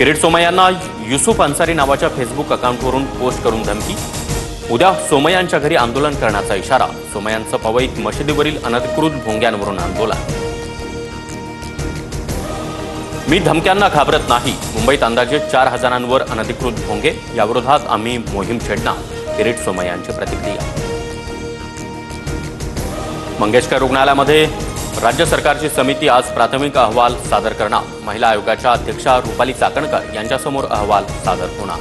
किरीट सोमय्यांना युसुफ अन्सारी नावाच्या Facebook अकाउंटवरून post करून धमकी। उद्या सोमय्यांच्या घरी आंदोलन करण्याचा इशारा। सोमय्यांचं पवईत मशिदीवरील अनधिकृत भोंग्यांवरून आंदोलन। मी धमक्यांना घाबरत नाही। मुंबईत अंदाजे 4000वर अनधिकृत भोंगे, याविरोधात आम्ही मोहीम छेडणार। किरीट सोमय्यांची प्रतिक्रिया। मंगेशकर रुग्णालयामध्ये राज्य सरकारची समिती आज प्राथमिक अहवाल सादर करणार। महिला आयोगाच्या अध्यक्षा रुपाली चाकणकर यांच्यासमोर अहवाल सादर होणार।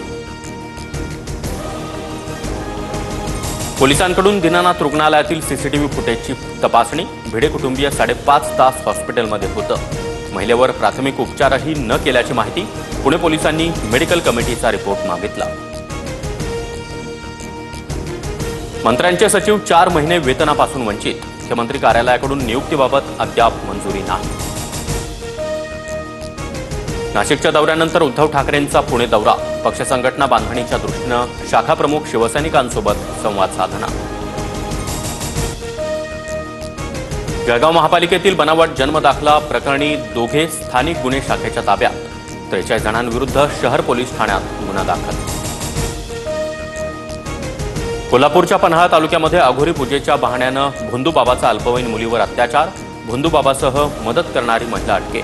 पोलिसांकडून दीनानाथ रुग्णालयातील सीसीटीव्ही फुटेजची तपासणी। भिडे कुटुंबीय 5.5 तास हॉस्पिटलमध्ये होतं। महिलेवर प्राथमिक उपचारही न केल्याची माहिती। पुणे पोलिसांनी मेडिकल कमिटीचा रिपोर्ट मागितला। मंत्र्यांचे सचिव 4 महिने वेतनापासून वंचित। मुख्यमंत्री कार्यालयाकडून नियुक्तीबाबत अद्याप मंजुरी नाही। नाशिकच्या दौऱ्यानंतर उद्धव ठाकरेंचा पुणे दौरा। पक्ष संघटना बांधणीच्या दृष्टीनं शाखा प्रमुख शिवसैनिकांसोबत संवाद साधणार। जळगाव महापालिकेतील बनावट जन्मदाखला प्रकरणी दोघे स्थानिक गुन्हे शाखेच्या ताब्यात। 43 जणांविरुद्ध शहर पोलीस ठाण्यात गुन्हा दाखल। कोल्हापूरच्या पन्हाळा तालुक्यामध्ये अघोरी पूजेच्या बहाण्यानं भोंदूबाबाचा अल्पवयीन मुलीवर अत्याचार। भोंदूबाबासह मदत करणारी महिला अटकेत।